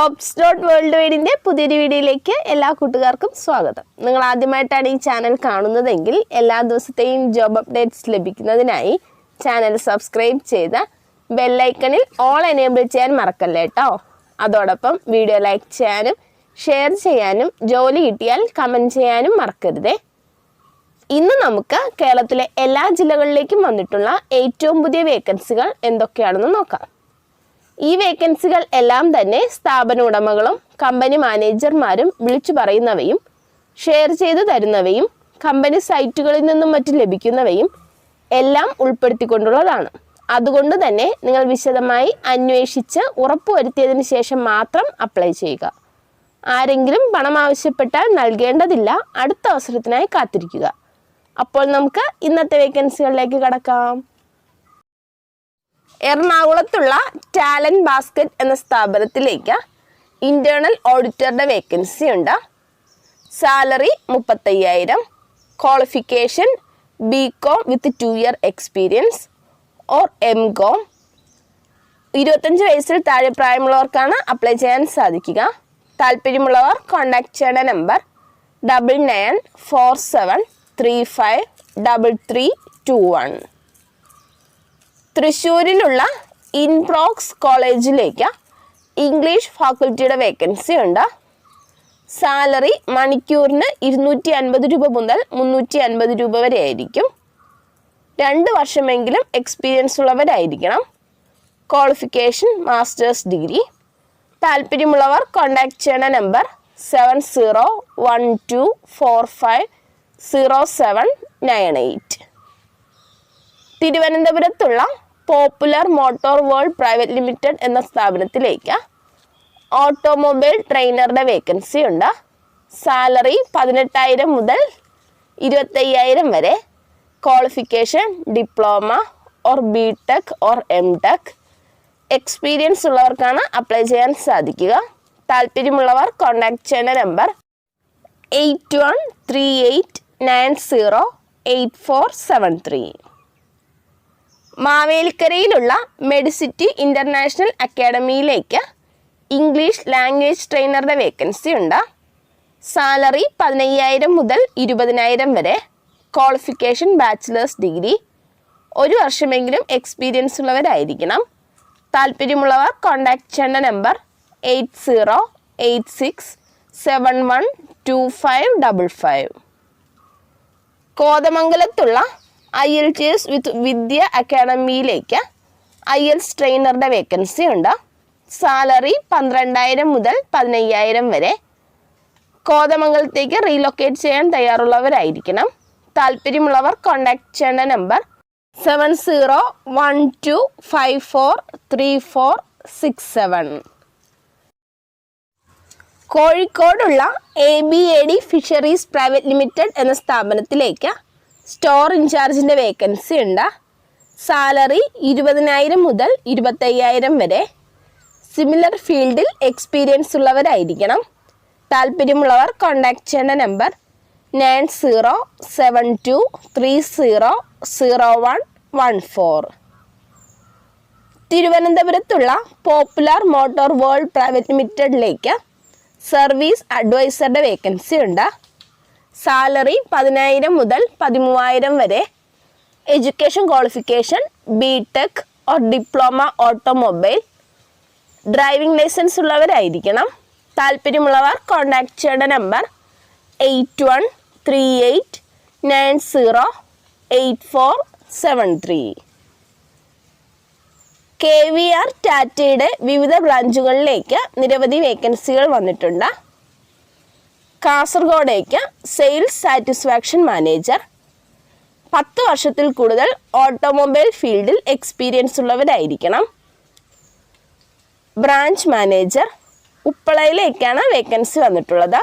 JOBS.WORLDWIDE പുതിയൊരു വീഡിയോയിലേക്ക് എല്ലാ കൂട്ടുകാർക്കും സ്വാഗതം. നിങ്ങൾ ആദ്യമായിട്ടാണ് ഈ ചാനൽ കാണുന്നതെങ്കിൽ എല്ലാ ദിവസത്തെയും ജോബ് അപ്ഡേറ്റ്സ് ലഭിക്കുന്നതിനായി ചാനൽ സബ്സ്ക്രൈബ് ചെയ്ത് ബെൽ ഐക്കണിൽ ഓൾ എനേബിൾ ചെയ്യാൻ മറക്കല്ലേ കേട്ടോ. അതോടൊപ്പം വീഡിയോ ലൈക്ക് ചെയ്യാനും ഷെയർ ചെയ്യാനും ജോലി കിട്ടിയാൽ കമൻറ്റ് ചെയ്യാനും മറക്കരുതേ. ഇന്ന് നമുക്ക് കേരളത്തിലെ എല്ലാ ജില്ലകളിലേക്കും വന്നിട്ടുള്ള ഏറ്റവും പുതിയ വേക്കൻസികൾ എന്തൊക്കെയാണെന്ന് നോക്കാം. ഈ വേക്കൻസികൾ എല്ലാം തന്നെ സ്ഥാപന ഉടമകളും കമ്പനി മാനേജർമാരും വിളിച്ചു പറയുന്നവയും ഷെയർ ചെയ്തു തരുന്നവയും കമ്പനി സൈറ്റുകളിൽ നിന്നും മറ്റും ലഭിക്കുന്നവയും എല്ലാം ഉൾപ്പെടുത്തിക്കൊണ്ടുള്ളതാണ്. അതുകൊണ്ട് തന്നെ നിങ്ങൾ വിശദമായി അന്വേഷിച്ച് ഉറപ്പുവരുത്തിയതിന് ശേഷം മാത്രം അപ്ലൈ ചെയ്യുക. ആരെങ്കിലും പണം ആവശ്യപ്പെട്ടാൽ നൽകേണ്ടതില്ല. അടുത്ത അവസരത്തിനായി കാത്തിരിക്കുക. അപ്പോൾ നമുക്ക് ഇന്നത്തെ വേക്കൻസികളിലേക്ക് കടക്കാം. എറണാകുളത്തുള്ള ടാലന്റ് ബാസ്ക്കറ്റ് എന്ന സ്ഥാപനത്തിലേക്ക് ഇന്റേണൽ ഓഡിറ്ററുടെ വേക്കൻസി ഉണ്ട്. Salary 35,000. Qualification BCom with 2 year experience or MCom. 25 വയസ്സിൽ താഴെ പ്രായമുള്ളവർക്കാണ് അപ്ലൈ ചെയ്യാൻ സാധിക്കുക. താല്പര്യമുള്ളവർ കോൺടാക്ട് ചെയ്യേണ്ട നമ്പർ 9947353321. തൃശ്ശൂരിലുള്ള ഇൻപ്രോക്സ് കോളേജിലേക്ക് ഇംഗ്ലീഷ് ഫാക്കൽറ്റിയുടെ വേക്കൻസി ഉണ്ട്. സാലറി മണിക്കൂറിന് 250 രൂപ മുതൽ 350 രൂപ വരെ ആയിരിക്കും. 2 വർഷമെങ്കിലും എക്സ്പീരിയൻസ് ഉള്ളവരായിരിക്കണം. Qualification masters degree. താല്പര്യമുള്ളവർ കോൺടാക്ട് ചെയ്യേണ്ട നമ്പർ 7012450798. തിരുവനന്തപുരത്തുള്ള popular motor world private limited എന്ന സ്ഥാപനത്തിലേക്ക് ഓട്ടോമൊബൈൽ ട്രെയിനറുടെ വേക്കൻസി ഉണ്ട്. സാലറി 18,000 മുതൽ 25,000 വരെ. Qualification diploma or BTech or MTech. Experience ഉള്ളവർക്കാണ് അപ്ലൈ ചെയ്യാൻ സാധിക്കുക. താല്പര്യമുള്ളവർ കോൺടാക്ട് ചെയ്യുന്ന നമ്പർ 8138908473. മാവേലിക്കരയിലുള്ള മെഡിസിറ്റി ഇൻ്റർനാഷണൽ അക്കാഡമിയിലേക്ക് ഇംഗ്ലീഷ് ലാംഗ്വേജ് ട്രെയിനറുടെ വേക്കൻസി ഉണ്ട്. സാലറി 15,000 മുതൽ 20,000 വരെ. Qualification bachelor's degree. 1 വർഷമെങ്കിലും എക്സ്പീരിയൻസ് ഉള്ളവരായിരിക്കണം. താല്പര്യമുള്ളവർ കോൺടാക്ട് ചെയ്യേണ്ട നമ്പർ 8086712555. കോതമംഗലത്തുള്ള IELTS വിത്ത് വിദ്യ അക്കാഡമിയിലേക്ക് IELTS ട്രെയിനറുടെ വേക്കൻസി ഉണ്ട്. സാലറി 12,000 മുതൽ 15,000 വരെ. കോതമംഗലത്തേക്ക് റീലൊക്കേറ്റ് ചെയ്യാൻ തയ്യാറുള്ളവരായിരിക്കണം. താല്പര്യമുള്ളവർ കോൺടാക്ട് ചെയ്യേണ്ട നമ്പർ 7012543467. കോഴിക്കോടുള്ള ABAD ഫിഷറീസ് പ്രൈവറ്റ് ലിമിറ്റഡ് എന്ന സ്ഥാപനത്തിലേക്ക് സ്റ്റോർ ഇൻചാർജിൻ്റെ വേക്കൻസി ഉണ്ട്. സാലറി 20,000 മുതൽ 25,000 വരെ. സിമിലർ ഫീൽഡിൽ എക്സ്പീരിയൻസ് ഉള്ളവരായിരിക്കണം. താല്പര്യമുള്ളവർ കോൺടാക്ട് ചെയ്യേണ്ട നമ്പർ 9072300114. തിരുവനന്തപുരത്തുള്ള പോപ്പുലർ മോട്ടോർ വേൾഡ് പ്രൈവറ്റ് ലിമിറ്റഡിലേക്ക് സർവീസ് അഡ്വൈസറുടെ വേക്കൻസി ഉണ്ട്. സാലറി 10,000 മുതൽ 13,000 വരെ. Education qualification BTech or diploma automobile. Driving licence ഉള്ളവരായിരിക്കണം. താല്പര്യമുള്ളവർ കോൺടാക്ട് ചെയ്യേണ്ട നമ്പർ 8138908473. KVR ടാറ്റയുടെ വിവിധ ബ്രാഞ്ചുകളിലേക്ക് നിരവധി വേക്കൻസികൾ വന്നിട്ടുണ്ട്. കാസർഗോഡേക്ക് സെയിൽസ് സാറ്റിസ്ഫാക്ഷൻ മാനേജർ. 10 വർഷത്തിൽ കൂടുതൽ ഓട്ടോമൊബൈൽ ഫീൽഡിൽ എക്സ്പീരിയൻസ് ഉള്ളവരായിരിക്കണം. Branch manager. ഉപ്പളയിലേക്കാണ് വേക്കൻസി വന്നിട്ടുള്ളത്.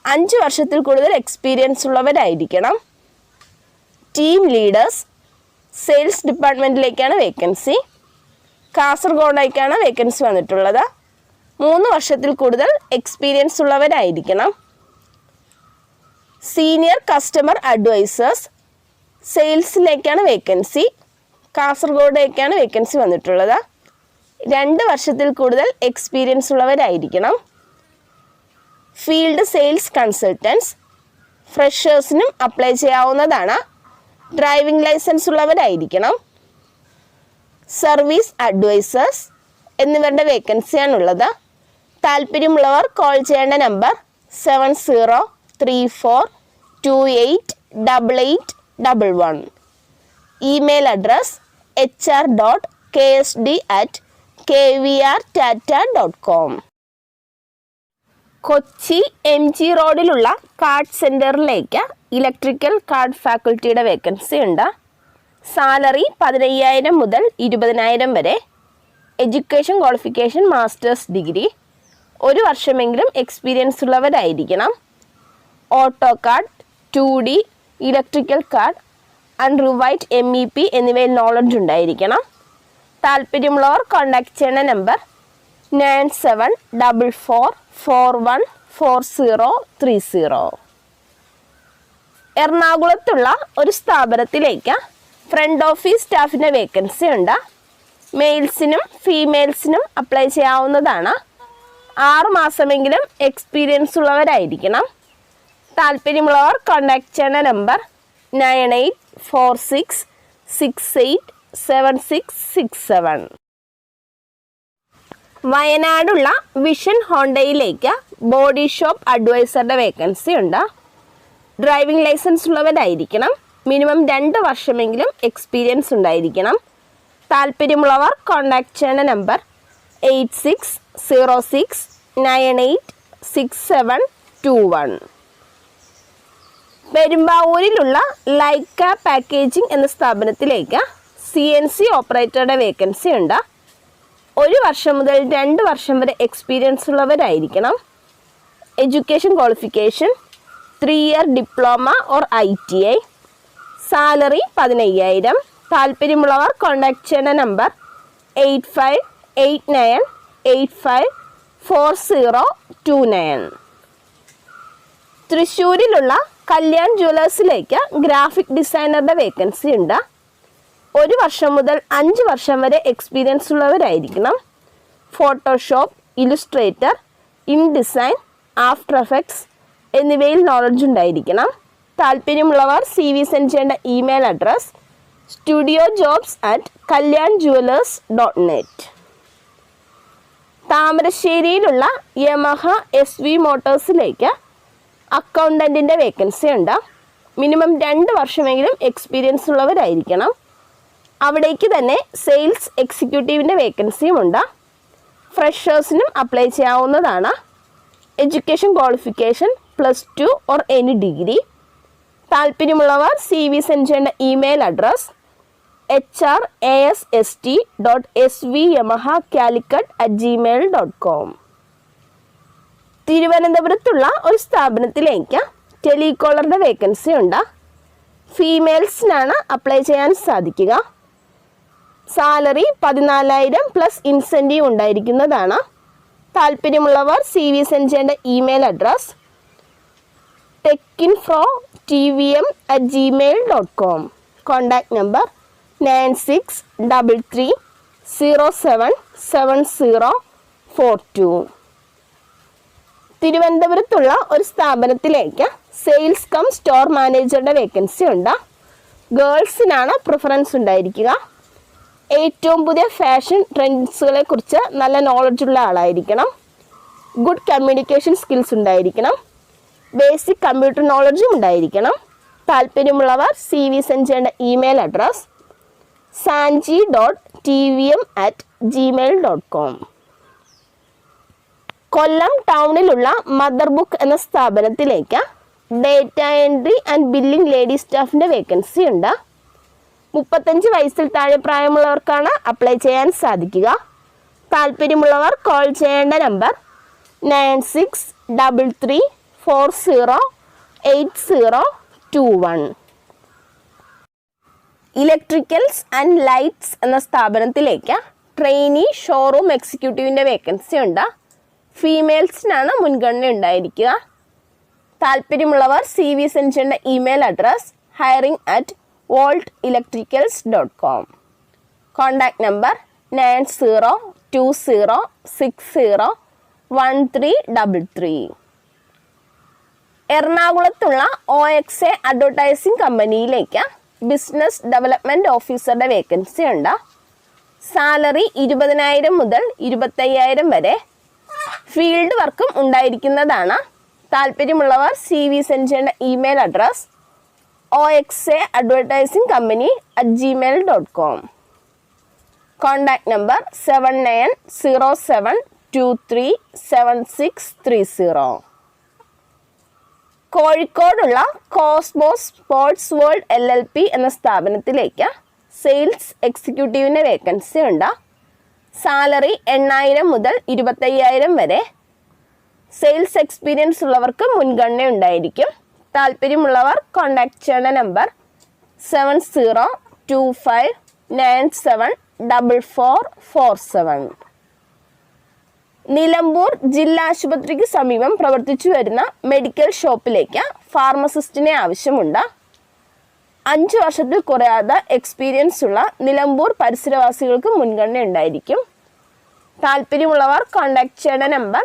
5 വർഷത്തിൽ കൂടുതൽ എക്സ്പീരിയൻസ് ഉള്ളവരായിരിക്കണം. Team leaders. സെയിൽസ് ഡിപ്പാർട്ട്മെൻറ്റിലേക്കാണ് വേക്കൻസി. കാസർഗോഡേക്കാണ് വേക്കൻസി വന്നിട്ടുള്ളത്. 3 വർഷത്തിൽ കൂടുതൽ എക്സ്പീരിയൻസ് ഉള്ളവരായിരിക്കണം. Senior customer advisors. സെയിൽസിലേക്കാണ് വേക്കൻസി. കാസർഗോഡേക്കാണ് വേക്കൻസി വന്നിട്ടുള്ളത്. 2 വർഷത്തിൽ കൂടുതൽ എക്സ്പീരിയൻസ് ഉള്ളവരായിരിക്കണം. ഫീൽഡ് സെയിൽസ് കൺസൾട്ടൻസ് ഫ്രഷേഴ്സിനും അപ്ലൈ ചെയ്യാവുന്നതാണ്. ഡ്രൈവിംഗ് ലൈസൻസ് ഉള്ളവരായിരിക്കണം. സർവീസ് അഡ്വൈസേഴ്സ് എന്നിവരുടെ വേക്കൻസിയാണുള്ളത്. താല്പര്യമുള്ളവർ കോൾ ചെയ്യേണ്ട number 7034288811. Email address hr.ksd@kvrtata.com. Kochi MG റോഡിലുള്ള കാർഡ് സെൻറ്ററിലേക്ക് ഇലക്ട്രിക്കൽ കാർഡ് ഫാക്കൽറ്റിയുടെ വേക്കൻസി ഉണ്ട്. സാലറി 15,000 മുതൽ 20,000 വരെ. Education qualification masters degree. 1 വർഷമെങ്കിലും എക്സ്പീരിയൻസ് ഉള്ളവരായിരിക്കണം. ഓട്ടോ കാർഡ്, 2D, ഇലക്ട്രിക്കൽ കാർഡ്, അൺറിവൈറ്റ് MEP എന്നിവയിൽ നോളജ് ഉണ്ടായിരിക്കണം. താല്പര്യമുള്ളവർ കോൺടാക്ട് ചെയ്യുന്ന നമ്പർ 9744414030. എറണാകുളത്തുള്ള ഒരു സ്ഥാപനത്തിലേക്ക് ഫ്രണ്ട് ഓഫീസ് സ്റ്റാഫിൻ്റെ വേക്കൻസി ഉണ്ട്. മെയിൽസിനും ഫീമെയിൽസിനും അപ്ലൈ ചെയ്യാവുന്നതാണ്. 6 മാസമെങ്കിലും എക്സ്പീരിയൻസ് ഉള്ളവരായിരിക്കണം. താല്പര്യമുള്ളവർ കോൺടാക്ട് ചെയ്യുന്ന നമ്പർ 9846687667. വയനാടുള്ള വിഷൻ ഹോണ്ടയിലേക്ക് ബോഡി ഷോപ്പ് അഡ്വൈസറുടെ വേക്കൻസി ഉണ്ട്. ഡ്രൈവിംഗ് ലൈസൻസ് ഉള്ളവരായിരിക്കണം. മിനിമം 2 വർഷമെങ്കിലും എക്സ്പീരിയൻസ് ഉണ്ടായിരിക്കണം. താല്പര്യമുള്ളവർ കോൺടാക്ട് ചെയ്യുന്ന നമ്പർ 8606986721. പെരുമ്പാവൂരിലുള്ള ലൈക്ക പാക്കേജിംഗ് എന്ന സ്ഥാപനത്തിലേക്ക് CNC ഓപ്പറേറ്ററുടെ വേക്കൻസി ഉണ്ട്. 1 വർഷം മുതൽ 2 വർഷം വരെ എക്സ്പീരിയൻസ് ഉള്ളവരായിരിക്കണം. Education qualification 3 year diploma or ITI. Salary 15,000. താല്പര്യമുള്ളവർ കോൺടാക്ട് ചെയ്യുന്ന നമ്പർ 8589854029. തൃശ്ശൂരിലുള്ള കല്യാൺ ജ്വല്ലേഴ്സിലേക്ക് ഗ്രാഫിക് ഡിസൈനറുടെ വേക്കൻസി ഉണ്ട്. 1 വർഷം മുതൽ 5 വർഷം വരെ എക്സ്പീരിയൻസ് ഉള്ളവരായിരിക്കണം. Photoshop, Illustrator, InDesign, After Effects എന്നിവയിൽ നോളജ് ഉണ്ടായിരിക്കണം. താല്പര്യമുള്ളവർ CV സെൻഡ് ചെയ്യേണ്ട ഇമെയിൽ അഡ്രസ് studiojobs@kalyanjewellers.net. താമരശ്ശേരിയിലുള്ള യമഹ SV മോട്ടോഴ്സിലേക്ക് അക്കൗണ്ടൻറ്റിൻ്റെ വേക്കൻസി ഉണ്ട്. മിനിമം 2 വർഷമെങ്കിലും എക്സ്പീരിയൻസ് ഉള്ളവരായിരിക്കണം. അവിടേക്ക് തന്നെ സെയിൽസ് എക്സിക്യൂട്ടീവിൻ്റെ വേക്കൻസിയും ഉണ്ട്. ഫ്രഷേഴ്സിനും അപ്ലൈ ചെയ്യാവുന്നതാണ്. Education qualification +2 or any degree. താല്പര്യമുള്ളവർ CV സെൻഡ് ചെയ്യേണ്ട ഇമെയിൽ അഡ്രസ് hr.ast.svyamaha.calicut@gmail.com. തിരുവനന്തപുരത്തുള്ള ഒരു സ്ഥാപനത്തിലേക്ക് ടെലികോളറുടെ വേക്കൻസി ഉണ്ട്. ഫീമെയിൽസിനാണ് അപ്ലൈ ചെയ്യാൻ സാധിക്കുക. സാലറി 14,000 പ്ലസ് ഇൻസെൻറ്റീവ് ഉണ്ടായിരിക്കുന്നതാണ്. താല്പര്യമുള്ളവർ CV സെൻഡ് ചെയ്യേണ്ട email address techinfo@gmail.com. Contact number 9633077042. തിരുവനന്തപുരത്തുള്ള ഒരു സ്ഥാപനത്തിലേക്ക് സെയിൽസ് കം സ്റ്റോർ മാനേജറുടെ വേക്കൻസി ഉണ്ട്. ഗേൾസിനാണ് പ്രിഫറൻസ് ഉണ്ടായിരിക്കുക. ഏറ്റവും പുതിയ ഫാഷൻ ട്രെൻഡ്സുകളെ കുറിച്ച് നല്ല നോളജുള്ള ആളായിരിക്കണം. ഗുഡ് കമ്മ്യൂണിക്കേഷൻ സ്കിൽസ് ഉണ്ടായിരിക്കണം. ബേസിക് കമ്പ്യൂട്ടർ നോളജും ഉണ്ടായിരിക്കണം. താല്പര്യമുള്ളവർ CV സെൻഡ് ചെയ്യേണ്ട ഇമെയിൽ അഡ്രസ് sanji.tvm@gmail.com. കൊല്ലം ടൗണിലുള്ള മദർ ബുക്ക് എന്ന സ്ഥാപനത്തിലേക്ക് data entry and billing lady സ്റ്റാഫിൻ്റെ വേക്കൻസി ഉണ്ട്. 35 വയസ്സിൽ താഴെ പ്രായമുള്ളവർക്കാണ് അപ്ലൈ ചെയ്യാൻ സാധിക്കുക. താല്പര്യമുള്ളവർ കോൾ ചെയ്യേണ്ട നമ്പർ 9633408021. ഇലക്ട്രിക്കൽസ് ആൻഡ് ലൈറ്റ്സ് എന്ന സ്ഥാപനത്തിലേക്ക് ട്രെയിനി ഷോറൂം എക്സിക്യൂട്ടീവിൻ്റെ വേക്കൻസി ഉണ്ട്. ഫീമെയിൽസിനാണ് മുൻഗണന ഉണ്ടായിരിക്കുക. താല്പര്യമുള്ളവർ CV സെൻഡ് ചെയ്യേണ്ട email address hiring@voltelectricals.com. Contact number 90 90601333. എറണാകുളത്തുള്ള OXA advertising കമ്പനിയിലേക്ക് ബിസിനസ് ഡെവലപ്മെൻറ്റ് ഓഫീസറുടെ വേക്കൻസി ഉണ്ട്. സാലറി 20,000 മുതൽ 25,000 വരെ. ഫീൽഡ് വർക്കും ഉണ്ടായിരിക്കുന്നതാണ്. താല്പര്യമുള്ളവർ CV സെൻഡ് ചെയ്യേണ്ട email address oxaadvertisingcompany@gmail.com. Contact number 7907237630. കോഴിക്കോടുള്ള കോസ്മോസ് സ്പോർട്സ് വേൾഡ് LLP എന്ന സ്ഥാപനത്തിലേക്ക് സെയിൽസ് എക്സിക്യൂട്ടീവിൻ്റെ വേക്കൻസി ഉണ്ട്. സാലറി 8,000 മുതൽ 25,000 വരെ. സെയിൽസ് എക്സ്പീരിയൻസ് ഉള്ളവർക്ക് മുൻഗണന ഉണ്ടായിരിക്കും. താല്പര്യമുള്ളവർ കോൺടാക്ട് ചെയ്യേണ്ട നമ്പർ 7025974447. നിലമ്പൂർ ജില്ലാ ആശുപത്രിക്ക് സമീപം പ്രവർത്തിച്ചു വരുന്ന മെഡിക്കൽ ഷോപ്പിലേക്ക് ഫാർമസിസ്റ്റിനെ ആവശ്യമുണ്ട്. 5 വർഷത്തിൽ കുറയാതെ എക്സ്പീരിയൻസ് ഉള്ള നിലമ്പൂർ പരിസരവാസികൾക്ക് മുൻഗണന ഉണ്ടായിരിക്കും. താല്പര്യമുള്ളവർ കോൺടാക്ട് ചെയ്യേണ്ട നമ്പർ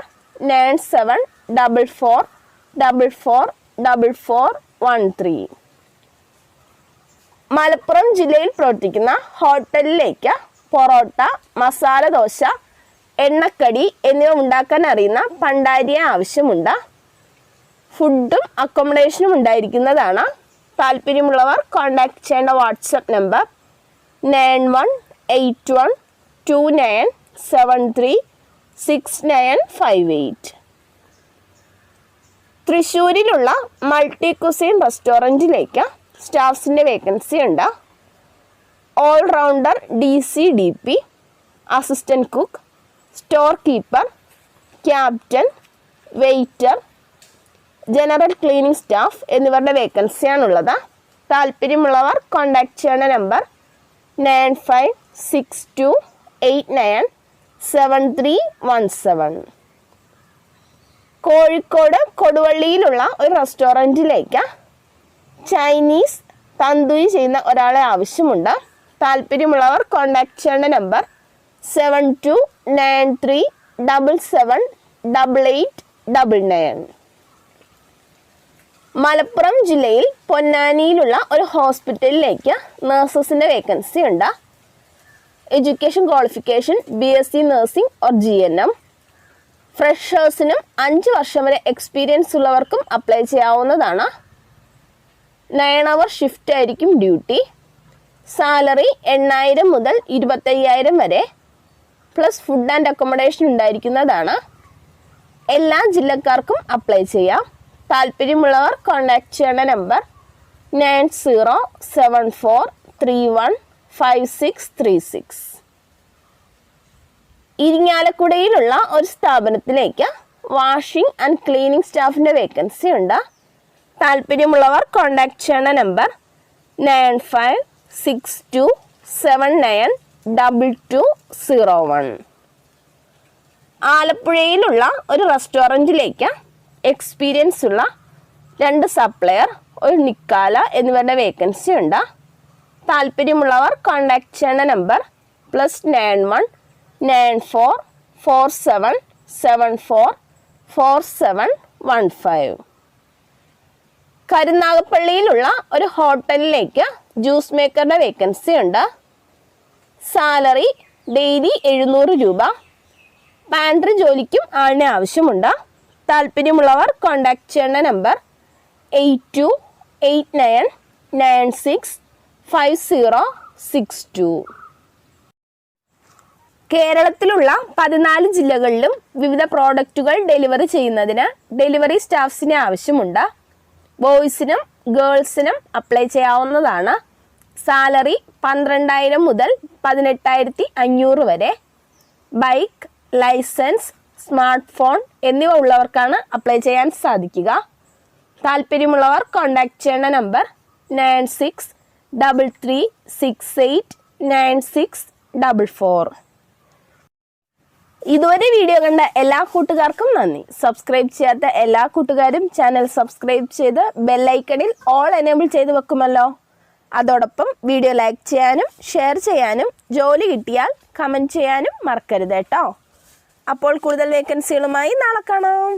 9744444413. മലപ്പുറം ജില്ലയിൽ പ്രവർത്തിക്കുന്ന ഹോട്ടലിലേക്ക് പൊറോട്ട, മസാല ദോശ, എണ്ണക്കടി എന്നിവ ഉണ്ടാക്കാൻ അറിയുന്ന പണ്ടാരിയെ ആവശ്യമുണ്ട്. ഫുഡും അക്കോമഡേഷനും ഉണ്ടായിരിക്കുന്നതാണ്. താല്പര്യമുള്ളവർ കോൺടാക്ട് ചെയ്യേണ്ട വാട്സപ്പ് നമ്പർ 918129736958. തൃശ്ശൂരിലുള്ള മൾട്ടി കുസൈൻ റെസ്റ്റോറൻറ്റിലേക്ക് സ്റ്റാഫ്സിൻ്റെ വേക്കൻസി ഉണ്ട്. Allrounder DC/DP, assistant cook, store keeper, captain, waiter, general cleaning staff എന്നിവരുടെ വേക്കൻസിയാണുള്ളത്. താല്പര്യമുള്ളവർ കോൺടാക്ട് ചെയ്യേണ്ട നമ്പർ 9562897317. കോഴിക്കോട് കൊടുവള്ളിയിലുള്ള ഒരു റെസ്റ്റോറൻറ്റിലേക്ക് ചൈനീസ് തന്തൂരി ചെയ്യുന്ന ഒരാളെ ആവശ്യമുണ്ട്. താല്പര്യമുള്ളവർ കോൺടാക്ട് ചെയ്യേണ്ട നമ്പർ 7293778899. മലപ്പുറം ജില്ലയിൽ പൊന്നാനിയിലുള്ള ഒരു ഹോസ്പിറ്റലിലേക്ക് നഴ്സസിൻ്റെ വേക്കൻസി ഉണ്ട്. Education qualification BSc nursing or GNM. ഫ്രഷേഴ്സിനും 5 വർഷം വരെ എക്സ്പീരിയൻസ് ഉള്ളവർക്കും അപ്ലൈ ചെയ്യാവുന്നതാണ്. 9 hour ഷിഫ്റ്റ് ആയിരിക്കും ഡ്യൂട്ടി. സാലറി 8,000 മുതൽ 25,000 വരെ. പ്ലസ് ഫുഡ് ആൻഡ് അക്കോമഡേഷൻ ഉണ്ടായിരിക്കുന്നതാണ്. എല്ലാ ജില്ലക്കാർക്കും അപ്ലൈ ചെയ്യാം. താല്പര്യമുള്ളവർ കോൺടാക്ട് ചെയ്യേണ്ട നമ്പർ 9074315636. ഇരിങ്ങാലക്കുടയിലുള്ള ഒരു സ്ഥാപനത്തിലേക്ക് വാഷിംഗ് ആൻഡ് ക്ലീനിങ് സ്റ്റാഫിൻ്റെ വേക്കൻസി ഉണ്ട്. താല്പര്യമുള്ളവർ കോൺടാക്ട് ചെയ്യേണ്ട നമ്പർ 9562792201. ആലപ്പുഴയിലുള്ള ഒരു റെസ്റ്റോറൻറ്റിലേക്ക് എക്സ്പീരിയൻസ് ഉള്ള 2 സപ്ലയർ, ഒരു നിക്കാല എന്നിവരുടെ വേക്കൻസി ഉണ്ട്. താല്പര്യമുള്ളവർ കോൺടാക്ട് ചെയ്യേണ്ട നമ്പർ +919447744715. കരുനാഗപ്പള്ളിയിലുള്ള ഒരു ഹോട്ടലിലേക്ക് ജ്യൂസ് മേക്കറുടെ വേക്കൻസി ഉണ്ട്. സാലറി ഡെയിലി 700 രൂപ. പാൻട്രി ജോലിക്കും ആളിനെ ആവശ്യമുണ്ട്. താല്പര്യമുള്ളവർ കോൺടാക്ട് ചെയ്യേണ്ട നമ്പർ 8289965062. കേരളത്തിലുള്ള 14 ജില്ലകളിലും വിവിധ പ്രോഡക്റ്റുകൾ ഡെലിവറി ചെയ്യുന്നതിന് ഡെലിവറി സ്റ്റാഫ്സിനെ ആവശ്യമുണ്ട്. ബോയ്സിനും ഗേൾസിനും അപ്ലൈ ചെയ്യാവുന്നതാണ്. സാലറി 12,000 മുതൽ 18,500 വരെ. ബൈക്ക്, ലൈസൻസ്, സ്മാർട്ട് ഫോൺ എന്നിവ ഉള്ളവർക്കാണ് അപ്ലൈ ചെയ്യാൻ സാധിക്കുക. താല്പര്യമുള്ളവർ കോൺടാക്ട് ചെയ്യേണ്ട നമ്പർ 9633689644. ഇതുവരെ വീഡിയോ കണ്ട എല്ലാ കൂട്ടുകാർക്കും നന്ദി. സബ്സ്ക്രൈബ് ചെയ്യാത്ത എല്ലാ കൂട്ടുകാരും ചാനൽ സബ്സ്ക്രൈബ് ചെയ്ത് ബെല്ലൈക്കണിൽ ഓൾ എനേബിൾ ചെയ്ത് വെക്കുമല്ലോ. അതോടൊപ്പം വീഡിയോ ലൈക്ക് ചെയ്യാനും ഷെയർ ചെയ്യാനും ജോലി കിട്ടിയാൽ കമൻറ്റ് ചെയ്യാനും മറക്കരുത് കേട്ടോ. അപ്പോൾ കൂടുതൽ വേക്കൻസികളുമായി നാളെ കാണാം.